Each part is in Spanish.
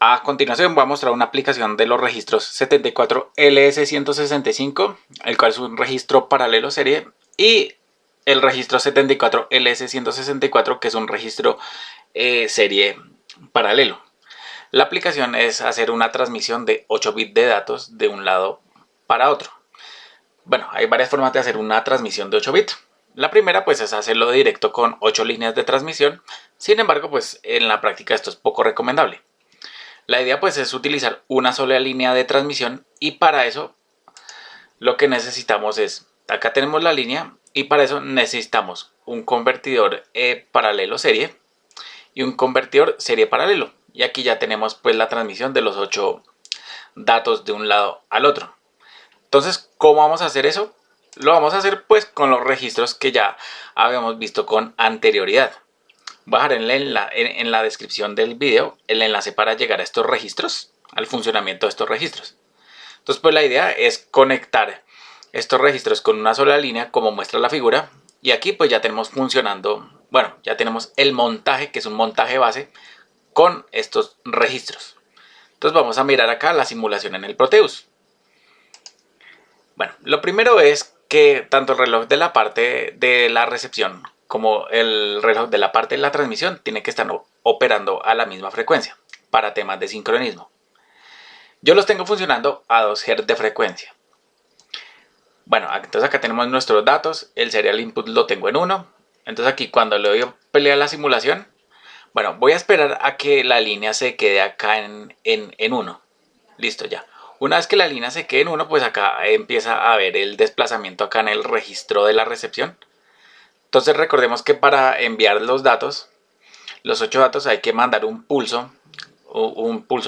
A continuación voy a mostrar una aplicación de los registros 74LS165, el cual es un registro paralelo serie, y el registro 74LS164, que es un registro serie paralelo. La aplicación es hacer una transmisión de 8 bits de datos de un lado para otro. Bueno, hay varias formas de hacer una transmisión de 8 bits. La primera pues es hacerlo directo con 8 líneas de transmisión. Sin embargo, pues en la práctica esto es poco recomendable. La idea pues es utilizar una sola línea de transmisión, y para eso lo que necesitamos es, acá tenemos la línea, y para eso necesitamos un convertidor paralelo serie y un convertidor serie paralelo. Y aquí ya tenemos pues la transmisión de los 8 datos de un lado al otro. Entonces, ¿cómo vamos a hacer eso? Lo vamos a hacer pues con los registros que ya habíamos visto con anterioridad. Voy a dejar en la descripción del video el enlace para llegar a estos registros, al funcionamiento de estos registros. Entonces pues la idea es conectar estos registros con una sola línea como muestra la figura, y aquí pues ya tenemos funcionando, bueno, ya tenemos el montaje, que es un montaje base con estos registros. Entonces vamos a mirar acá la simulación en el Proteus. Bueno, lo primero es que tanto el reloj de la parte de la recepción como el reloj de la parte de la transmisión tiene que estar operando a la misma frecuencia para temas de sincronismo. Yo los tengo funcionando a 2 Hz de frecuencia. Bueno, entonces acá tenemos nuestros datos, el serial input lo tengo en 1. Entonces aquí cuando le doy a pelear la simulación, bueno, voy a esperar a que la línea se quede acá en 1. Listo ya. Una vez que la línea se quede en 1, pues acá empieza a ver el desplazamiento acá en el registro de la recepción. Entonces recordemos que para enviar los datos, los 8 datos, hay que mandar un pulso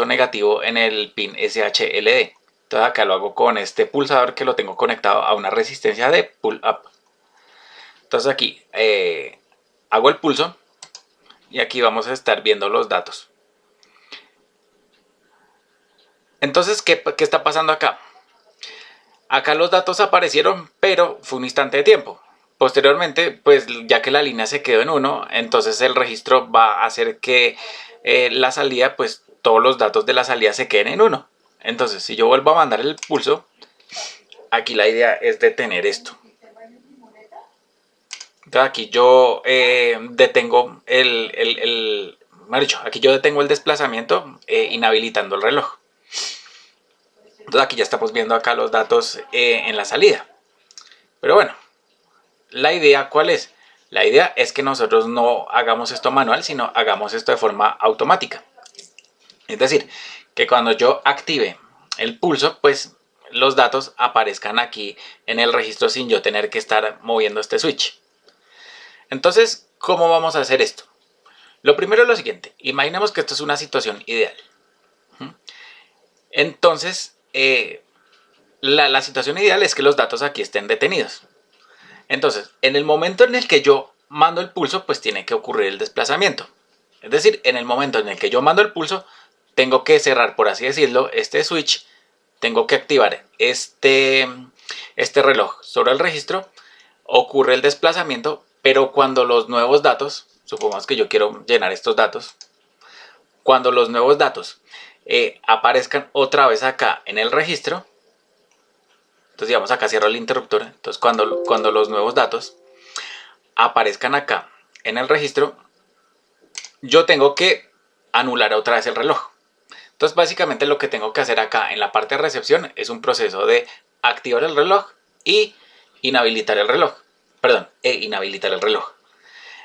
negativo en el pin SHLD. Entonces acá lo hago con este pulsador que lo tengo conectado a una resistencia de pull up. Entonces aquí hago el pulso y aquí vamos a estar viendo los datos. Entonces, ¿qué está pasando acá? Acá los datos aparecieron, pero fue un instante de tiempo. Posteriormente, pues ya que la línea se quedó en 1, entonces el registro va a hacer que la salida, pues todos los datos de la salida se queden en 1. Entonces, si yo vuelvo a mandar el pulso, aquí la idea es detener esto. Entonces aquí yo detengo aquí yo detengo el desplazamiento inhabilitando el reloj. Entonces aquí ya estamos viendo acá los datos en la salida. Pero bueno, la idea ¿cuál es? La idea es que nosotros no hagamos esto manual, sino hagamos esto de forma automática. Es decir, que cuando yo active el pulso, pues los datos aparezcan aquí en el registro sin yo tener que estar moviendo este switch. Entonces, ¿cómo vamos a hacer esto? Lo primero es lo siguiente. Imaginemos que esto es una situación ideal. Entonces, la situación ideal es que los datos aquí estén detenidos. Entonces, en el momento en el que yo mando el pulso, pues tiene que ocurrir el desplazamiento. Es decir, en el momento en el que yo mando el pulso, tengo que cerrar, por así decirlo, este switch. Tengo que activar este reloj sobre el registro. Ocurre el desplazamiento, pero cuando los nuevos datos, supongamos que yo quiero llenar estos datos, cuando los nuevos datos aparezcan otra vez acá en el registro, entonces digamos acá cierro el interruptor, entonces cuando los nuevos datos aparezcan acá en el registro, yo tengo que anular otra vez el reloj. Entonces básicamente lo que tengo que hacer acá en la parte de recepción es un proceso de activar el reloj y inhabilitar el reloj. Perdón, inhabilitar el reloj.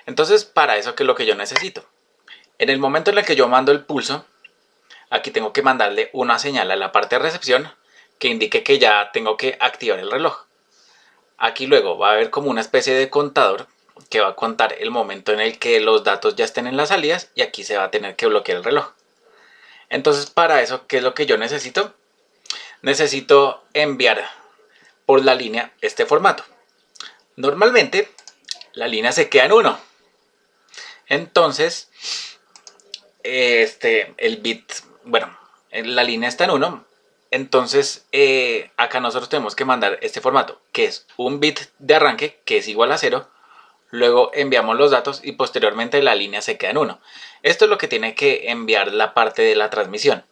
Entonces para eso, ¿qué es lo que yo necesito? En el momento en el que yo mando el pulso, aquí tengo que mandarle una señal a la parte de recepción que indique que ya tengo que activar el reloj. Aquí luego va a haber como una especie de contador que va a contar el momento en el que los datos ya estén en las salidas, y aquí se va a tener que bloquear el reloj. Entonces para eso, ¿qué es lo que yo necesito? Necesito enviar por la línea este formato. Normalmente la línea se queda en 1. Entonces el bit, bueno, la línea está en 1. Entonces acá nosotros tenemos que mandar este formato, que es un bit de arranque, que es igual a 0, luego enviamos los datos y posteriormente la línea se queda en 1. Esto es lo que tiene que enviar la parte de la transmisión.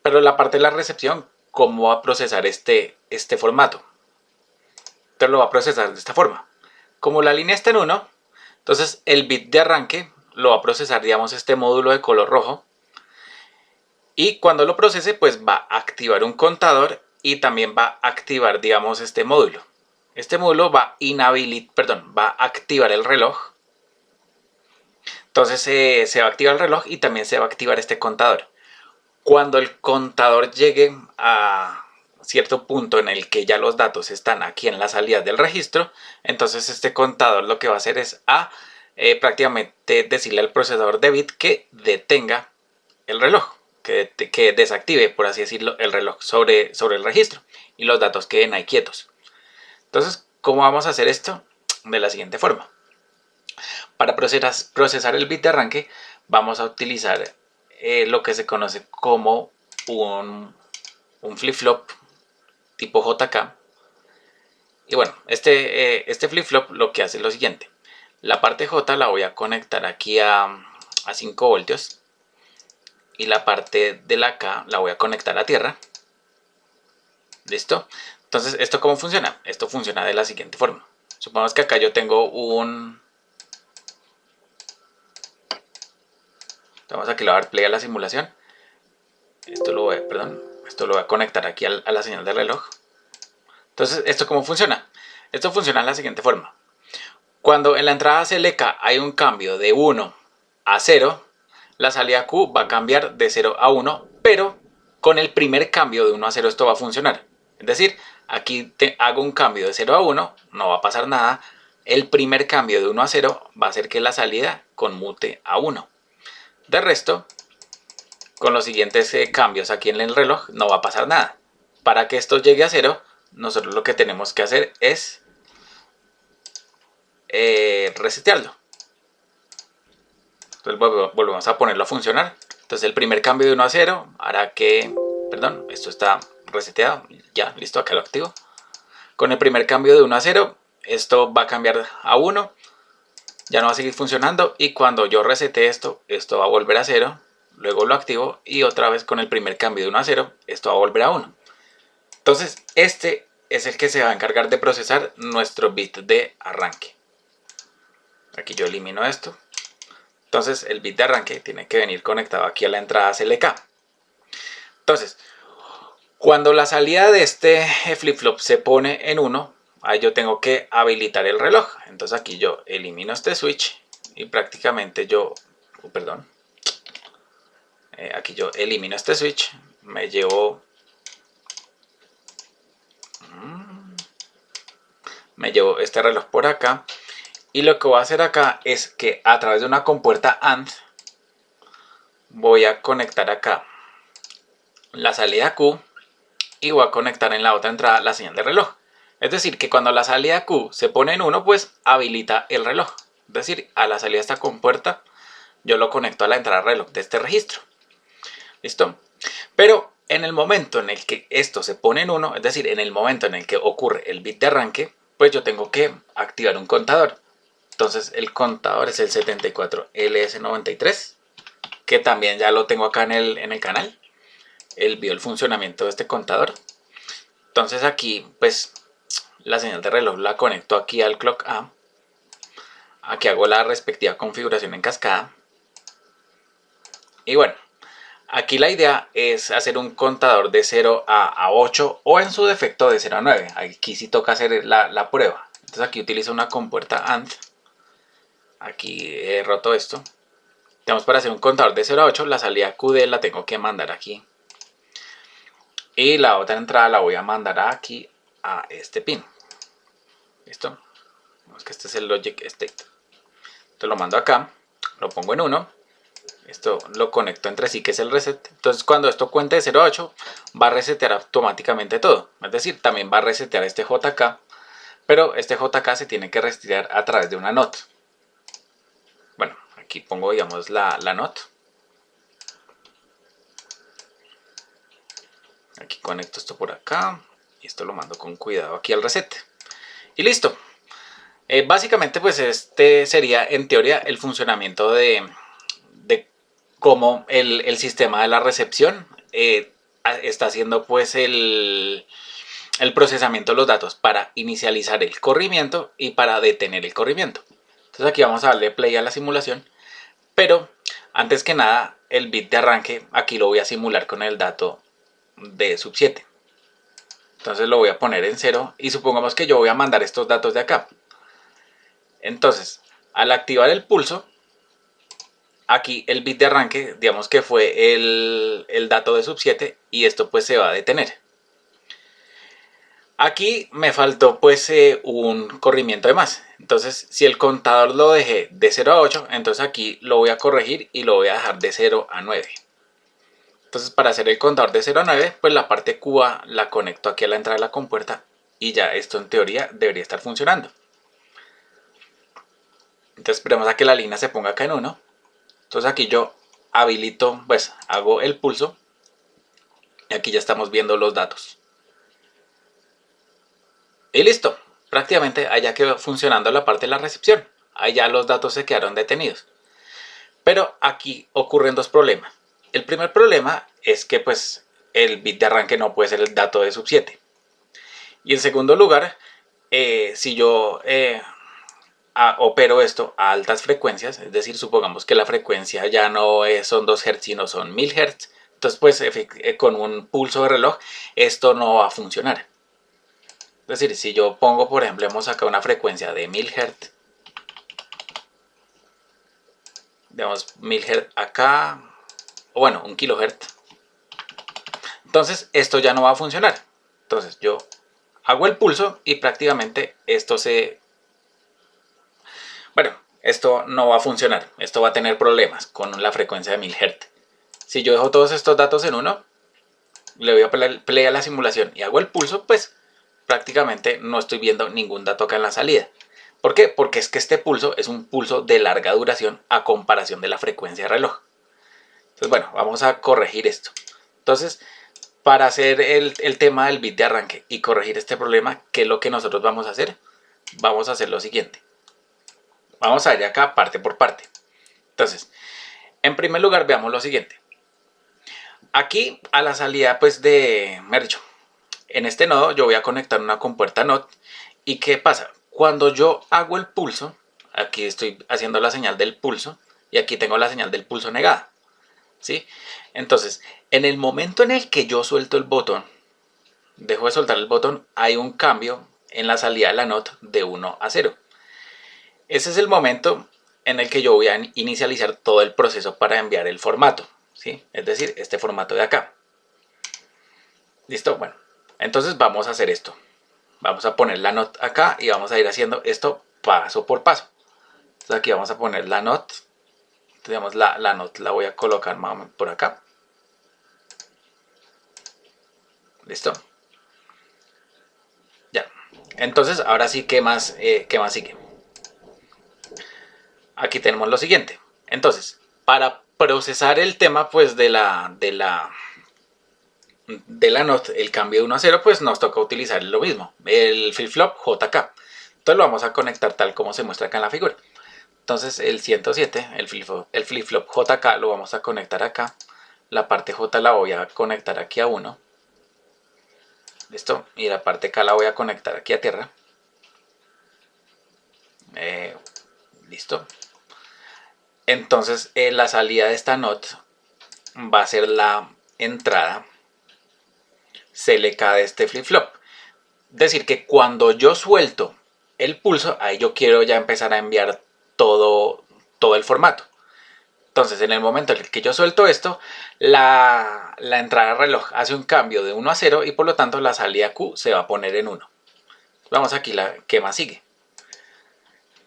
Pero la parte de la recepción, ¿cómo va a procesar este formato? Entonces lo va a procesar de esta forma. Como la línea está en 1, entonces el bit de arranque lo va a procesar, digamos, este módulo de color rojo. Y cuando lo procese, pues va a activar un contador y también va a activar, digamos, este módulo. Este módulo va a activar el reloj. Entonces se va a activar el reloj y también se va a activar este contador. Cuando el contador llegue a cierto punto en el que ya los datos están aquí en la salida del registro, entonces este contador lo que va a hacer es prácticamente decirle al procesador de bit que detenga el reloj, que desactive, por así decirlo, el reloj sobre el registro y los datos queden ahí quietos. Entonces, ¿cómo vamos a hacer esto? De la siguiente forma. Para procesar el bit de arranque, vamos a utilizar lo que se conoce como un flip-flop tipo JK. Y bueno, este flip-flop lo que hace es lo siguiente. La parte J la voy a conectar aquí a 5 voltios. Y la parte de la K la voy a conectar a tierra. ¿Listo? Entonces, ¿esto cómo funciona? Esto funciona de la siguiente forma. Supongamos que acá yo tengo Vamos aquí a dar play a la simulación. Esto lo voy a conectar aquí a la señal del reloj. Entonces, ¿esto cómo funciona? Esto funciona de la siguiente forma. Cuando en la entrada CLK hay un cambio de 1 a 0, la salida Q va a cambiar de 0 a 1, pero con el primer cambio de 1 a 0 esto va a funcionar. Es decir, aquí hago un cambio de 0 a 1, no va a pasar nada. El primer cambio de 1 a 0 va a hacer que la salida conmute a 1. De resto, con los siguientes cambios aquí en el reloj no va a pasar nada. Para que esto llegue a 0, nosotros lo que tenemos que hacer es resetearlo. Entonces volvemos a ponerlo a funcionar. Entonces el primer cambio de 1 a 0 hará que, perdón, esto está reseteado, ya, listo, acá lo activo. Con el primer cambio de 1 a 0, esto va a cambiar a 1, ya no va a seguir funcionando y cuando yo resete esto va a volver a 0, luego lo activo y otra vez con el primer cambio de 1 a 0, esto va a volver a 1. Entonces este es el que se va a encargar de procesar nuestro bit de arranque. Aquí yo elimino esto. Entonces el bit de arranque tiene que venir conectado aquí a la entrada CLK. Entonces, cuando la salida de este flip-flop se pone en 1, ahí yo tengo que habilitar el reloj. Entonces aquí yo elimino este switch y prácticamente aquí yo elimino este switch, me llevo este reloj por acá. Y lo que voy a hacer acá es que a través de una compuerta AND voy a conectar acá la salida Q y voy a conectar en la otra entrada la señal de reloj. Es decir, que cuando la salida Q se pone en 1, pues habilita el reloj. Es decir, a la salida de esta compuerta yo lo conecto a la entrada reloj de este registro. ¿Listo? Pero en el momento en el que esto se pone en 1, es decir, en el momento en el que ocurre el bit de arranque, pues yo tengo que activar un contador. Entonces el contador es el 74LS93, que también ya lo tengo acá en el canal. Él vio el funcionamiento de este contador. Entonces aquí pues la señal de reloj la conecto aquí al clock A. Aquí hago la respectiva configuración en cascada. Y bueno, aquí la idea es hacer un contador de 0 a 8 o en su defecto de 0 a 9. Aquí sí toca hacer la prueba. Entonces aquí utilizo una compuerta AND. Aquí he roto esto. Tenemos para hacer un contador de 0 a 8, la salida QD la tengo que mandar aquí. Y la otra entrada la voy a mandar aquí a este pin. ¿Listo? Vemos que este es el logic state. Entonces lo mando acá, lo pongo en 1. Esto lo conecto entre sí, que es el reset. Entonces cuando esto cuente de 0 a 8, va a resetear automáticamente todo. Es decir, también va a resetear este JK. Pero este JK se tiene que resetear a través de una NOT. Bueno, aquí pongo, digamos, la NOT. Aquí conecto esto por acá. Y esto lo mando con cuidado aquí al reset. Y listo. Básicamente pues este sería en teoría el funcionamiento de cómo el sistema de la recepción está haciendo pues el procesamiento de los datos para inicializar el corrimiento y para detener el corrimiento. Entonces aquí vamos a darle play a la simulación, pero antes que nada el bit de arranque aquí lo voy a simular con el dato de sub 7. Entonces lo voy a poner en 0 y supongamos que yo voy a mandar estos datos de acá. Entonces, al activar el pulso, aquí el bit de arranque, digamos que fue el dato de sub 7 y esto pues se va a detener. Aquí me faltó pues un corrimiento de más. Entonces, si el contador lo dejé de 0 a 8, entonces aquí lo voy a corregir y lo voy a dejar de 0 a 9. Entonces, para hacer el contador de 0 a 9, pues la parte QA la conecto aquí a la entrada de la compuerta y ya esto en teoría debería estar funcionando. Entonces esperemos a que la línea se ponga acá en 1. Entonces aquí yo habilito, pues hago el pulso y aquí ya estamos viendo los datos. Y listo, prácticamente allá quedó funcionando la parte de la recepción. Allá los datos se quedaron detenidos. Pero aquí ocurren dos problemas. El primer problema es que pues el bit de arranque no puede ser el dato de sub 7. Y en segundo lugar, si yo opero esto a altas frecuencias, es decir, supongamos que la frecuencia ya no son 2 Hz sino son 1000 Hz, entonces pues con un pulso de reloj esto no va a funcionar. Es decir, si yo pongo, por ejemplo, hemos acá una frecuencia de 1000 Hz, digamos 1000 Hz acá, o bueno, 1 kHz, entonces esto ya no va a funcionar. Entonces yo hago el pulso y prácticamente esto no va a funcionar, esto va a tener problemas con la frecuencia de 1000 Hz. Si yo dejo todos estos datos en 1, le doy a play a la simulación y hago el pulso, pues prácticamente no estoy viendo ningún dato acá en la salida. ¿Por qué? Porque es que este pulso es un pulso de larga duración a comparación de la frecuencia de reloj. Entonces bueno, vamos a corregir esto. Entonces, para hacer el tema del bit de arranque y corregir este problema, ¿qué es lo que nosotros vamos a hacer? Vamos a hacer lo siguiente. Vamos a ir acá parte por parte. Entonces, en primer lugar veamos lo siguiente. Aquí a la salida pues de Mercho, en este nodo yo voy a conectar una compuerta NOT. ¿Y qué pasa? Cuando yo hago el pulso, aquí estoy haciendo la señal del pulso y aquí tengo la señal del pulso negada, ¿sí? Entonces, en el momento en el que yo suelto el botón, dejo de soltar el botón, hay un cambio en la salida de la NOT de 1 a 0. Ese es el momento en el que yo voy a inicializar todo el proceso para enviar el formato, ¿sí? Es decir, este formato de acá. ¿Listo? Bueno, entonces vamos a hacer esto. Vamos a poner la NOT acá y vamos a ir haciendo esto paso por paso. Entonces aquí vamos a poner la NOT. Digamos, la NOT la voy a colocar más o menos por acá. ¿Listo? Ya. Entonces, ahora sí, ¿qué más sigue? Aquí tenemos lo siguiente. Entonces, para procesar el tema pues de la NOT, el cambio de 1 a 0, pues nos toca utilizar lo mismo, el flip-flop JK. Entonces lo vamos a conectar tal como se muestra acá en la figura. Entonces el 107, el flip-flop JK lo vamos a conectar acá. La parte J la voy a conectar aquí a 1. ¿Listo? Y la parte K la voy a conectar aquí a tierra. ¿Listo? Entonces la salida de esta NOT va a ser la entrada CLK de este flip-flop. Es decir, que cuando yo suelto el pulso, ahí yo quiero ya empezar a enviar todo el formato. Entonces, en el momento en el que yo suelto esto, la entrada reloj hace un cambio de 1 a 0 y por lo tanto la salida Q se va a poner en 1. Vamos aquí, ¿qué más sigue?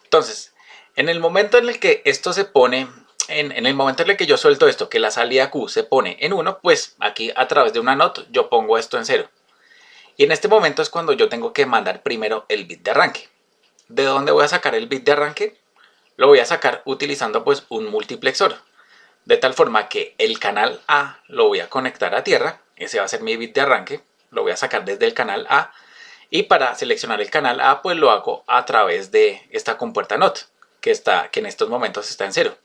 Entonces, en el momento en el que esto se pone, en el momento en el que yo suelto esto, que la salida Q se pone en 1, pues aquí a través de una NOT yo pongo esto en 0. Y en este momento es cuando yo tengo que mandar primero el bit de arranque. ¿De dónde voy a sacar el bit de arranque? Lo voy a sacar utilizando pues un multiplexor. De tal forma que el canal A lo voy a conectar a tierra. Ese va a ser mi bit de arranque. Lo voy a sacar desde el canal A. Y para seleccionar el canal A, pues lo hago a través de esta compuerta NOT, que en estos momentos está en 0.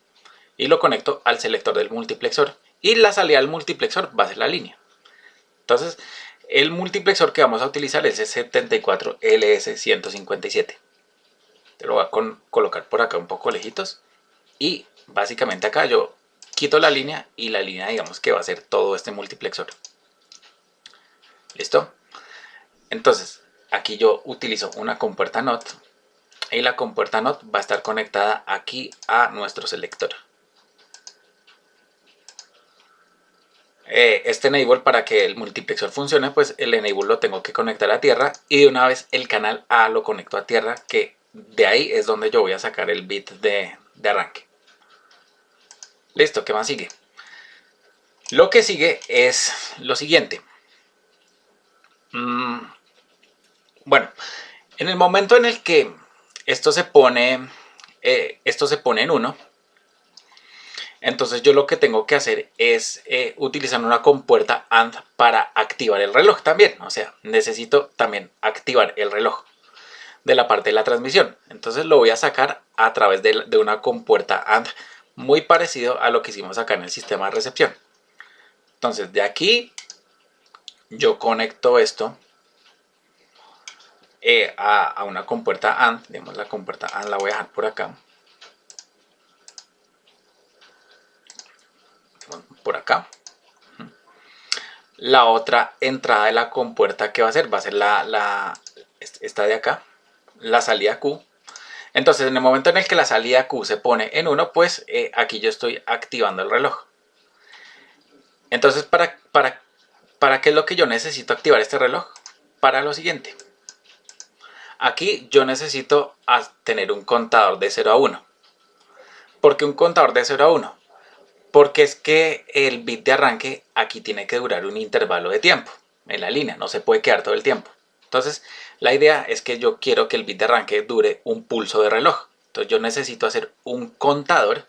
Y lo conecto al selector del multiplexor. Y la salida del multiplexor va a ser la línea. Entonces, el multiplexor que vamos a utilizar es el 74LS157. Te lo voy a colocar por acá un poco lejitos. Y básicamente acá yo quito la línea y la línea, digamos que va a ser todo este multiplexor. ¿Listo? Entonces, aquí yo utilizo una compuerta NOT y la compuerta NOT va a estar conectada aquí a nuestro selector. Este enable, para que el multiplexor funcione, pues el enable lo tengo que conectar a tierra y de una vez el canal A lo conecto a tierra, que de ahí es donde yo voy a sacar el bit de arranque. Listo, ¿qué más sigue? Lo que sigue es lo siguiente. Bueno, en el momento en el que esto se pone en 1, entonces yo lo que tengo que hacer es utilizar una compuerta AND para activar el reloj también. O sea, necesito también activar el reloj de la parte de la transmisión. Entonces lo voy a sacar a través de una compuerta AND muy parecido a lo que hicimos acá en el sistema de recepción. Entonces de aquí yo conecto esto a una compuerta AND. Digamos, la compuerta AND la voy a dejar por acá. Por acá. La otra entrada de la compuerta que va a ser esta de acá, la salida Q. Entonces, en el momento en el que la salida Q se pone en 1, pues aquí yo estoy activando el reloj. Entonces, ¿para qué es lo que yo necesito activar este reloj? Para lo siguiente. Aquí yo necesito tener un contador de 0 a 1. ¿Por qué un contador de 0 a 1? Porque es que el bit de arranque aquí tiene que durar un intervalo de tiempo en la línea, no se puede quedar todo el tiempo. Entonces, la idea es que yo quiero que el bit de arranque dure un pulso de reloj. Entonces, yo necesito hacer un contador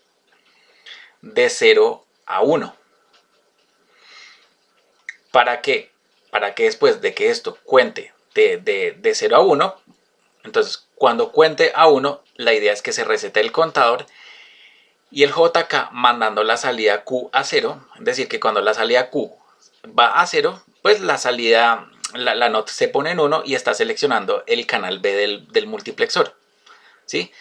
de 0 a 1. ¿Para qué? Para que después de que esto cuente de 0 a 1, entonces cuando cuente a 1, la idea es que se resete el contador y el JK mandando la salida Q a 0, es decir, que cuando la salida Q va a 0, pues la salida, la NOT se pone en 1 y está seleccionando el canal B del multiplexor. ¿Sí?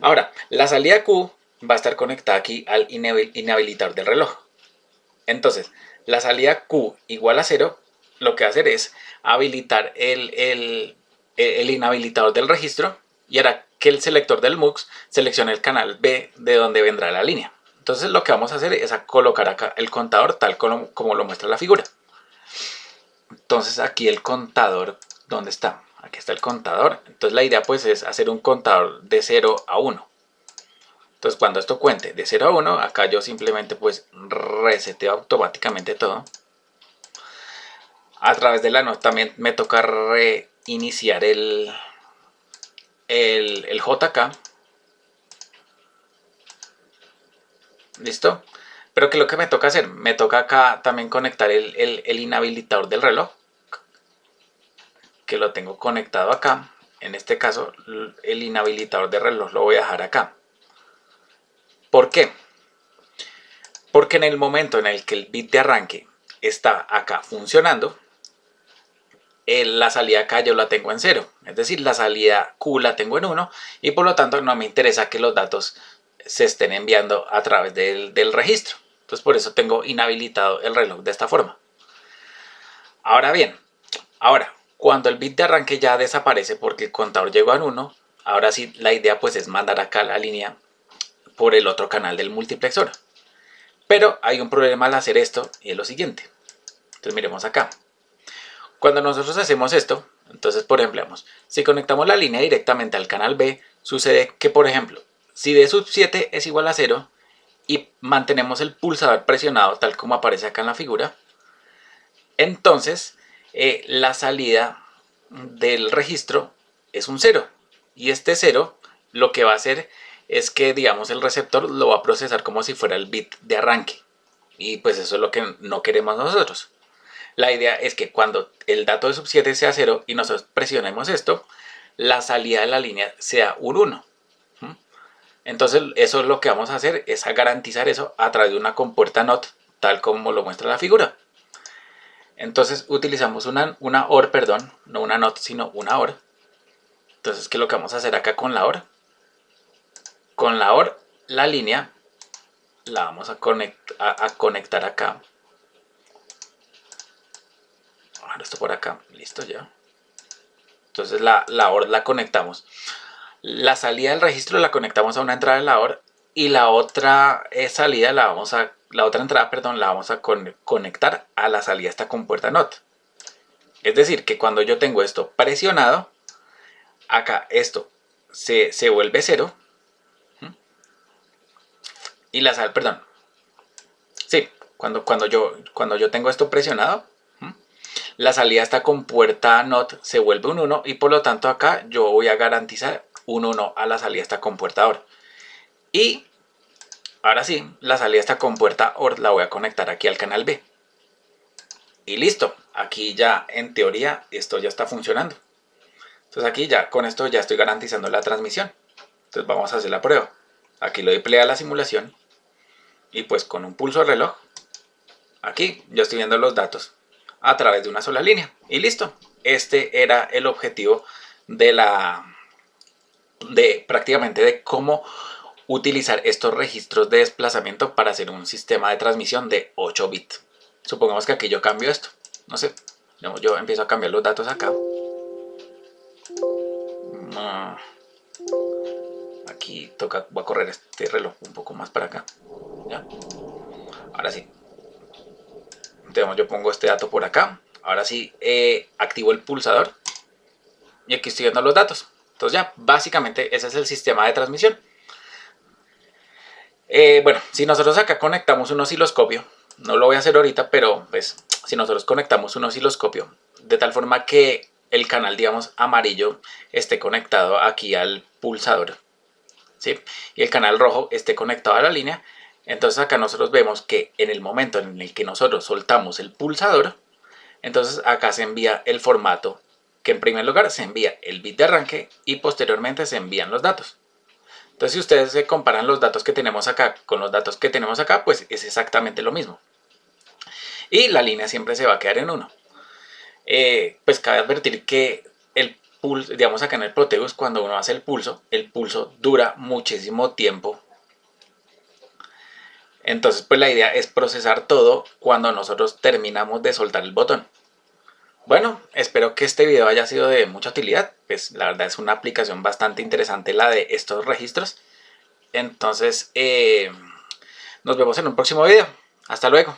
Ahora, la salida Q va a estar conectada aquí al inhabilitador del reloj. Entonces, la salida Q igual a 0, lo que va a hacer es habilitar el inhabilitador del registro y hará que el selector del MUX seleccione el canal B de donde vendrá la línea. Entonces lo que vamos a hacer es colocar acá el contador tal como lo muestra la figura. Entonces aquí el contador, ¿dónde está? Aquí está el contador. Entonces la idea pues es hacer un contador de 0 a 1. Entonces cuando esto cuente de 0 a 1, acá yo simplemente pues reseteo automáticamente todo. A través de la NOT también me toca reiniciar el JK. ¿Listo? Pero ¿qué es lo que me toca hacer? Me toca acá también conectar el inhabilitador del reloj, que lo tengo conectado acá. En este caso, el inhabilitador del reloj lo voy a dejar acá. ¿Por qué? Porque en el momento en el que el bit de arranque está acá funcionando, la salida acá yo la tengo en 0. Es decir, la salida Q la tengo en 1 y por lo tanto no me interesa que los datos se estén enviando a través del registro. Entonces por eso tengo inhabilitado el reloj de esta forma. Ahora bien, cuando el bit de arranque ya desaparece porque el contador llegó a 1, ahora sí la idea pues es mandar acá la línea por el otro canal del multiplexor. Pero hay un problema al hacer esto y es lo siguiente. Entonces miremos acá. Cuando nosotros hacemos esto, entonces por ejemplo, si conectamos la línea directamente al canal B, sucede que por ejemplo, si D sub 7 es igual a 0 y mantenemos el pulsador presionado tal como aparece acá en la figura, entonces la salida del registro es un 0. Y este 0 lo que va a hacer es que, digamos, el receptor lo va a procesar como si fuera el bit de arranque. Y pues eso es lo que no queremos nosotros. La idea es que cuando el dato de sub 7 sea 0 y nosotros presionemos esto, la salida de la línea sea un 1. Entonces eso es lo que vamos a hacer, es a garantizar eso a través de una compuerta NOT, tal como lo muestra la figura. Entonces utilizamos una OR, perdón, no una NOT, sino una OR. Entonces, ¿qué es lo que vamos a hacer acá con la OR? Con la OR, la línea la vamos a conectar acá. Ahora esto por acá, listo ya. Entonces la OR la conectamos. La salida del registro la conectamos a una entrada de la OR y la otra salida la otra entrada, perdón, la vamos a conectar a la salida de esta compuerta NOT. Es decir, que cuando yo tengo esto presionado, acá esto se vuelve 0 y la sal, perdón. Sí, cuando yo tengo esto presionado, la salida de esta compuerta NOT se vuelve un 1 y por lo tanto acá yo voy a garantizar un 1 a la salida de esta compuerta OR. Y ahora sí, la salida de esta compuerta OR la voy a conectar aquí al canal B. Y listo, aquí ya en teoría esto ya está funcionando. Entonces aquí ya con esto ya estoy garantizando la transmisión. Entonces vamos a hacer la prueba. Aquí le doy play a la simulación y pues con un pulso de reloj, aquí yo estoy viendo los datos a través de una sola línea. Y listo, este era el objetivo prácticamente de cómo utilizar estos registros de desplazamiento para hacer un sistema de transmisión de 8 bits. Supongamos que aquí yo cambio esto, no sé, yo empiezo a cambiar los datos acá. Aquí voy a correr este reloj un poco más para acá. ¿Ya? Ahora sí. Entonces yo pongo este dato por acá. Ahora sí, activo el pulsador y aquí estoy viendo los datos. Entonces ya, básicamente ese es el sistema de transmisión. Bueno, si nosotros acá conectamos un osciloscopio, no lo voy a hacer ahorita, pero pues si nosotros conectamos un osciloscopio de tal forma que el canal, digamos, amarillo esté conectado aquí al pulsador, ¿sí? Y el canal rojo esté conectado a la línea, entonces acá nosotros vemos que en el momento en el que nosotros soltamos el pulsador, entonces acá se envía el formato, que en primer lugar se envía el bit de arranque y posteriormente se envían los datos. Entonces si ustedes se comparan los datos que tenemos acá con los datos que tenemos acá, pues es exactamente lo mismo. Y la línea siempre se va a quedar en 1. Pues cabe advertir que el pulso, digamos acá en el Proteus, cuando uno hace el pulso dura muchísimo tiempo. Entonces pues la idea es procesar todo cuando nosotros terminamos de soltar el botón. Bueno, espero que este video haya sido de mucha utilidad. Pues la verdad es una aplicación bastante interesante la de estos registros. Entonces nos vemos en un próximo video. Hasta luego.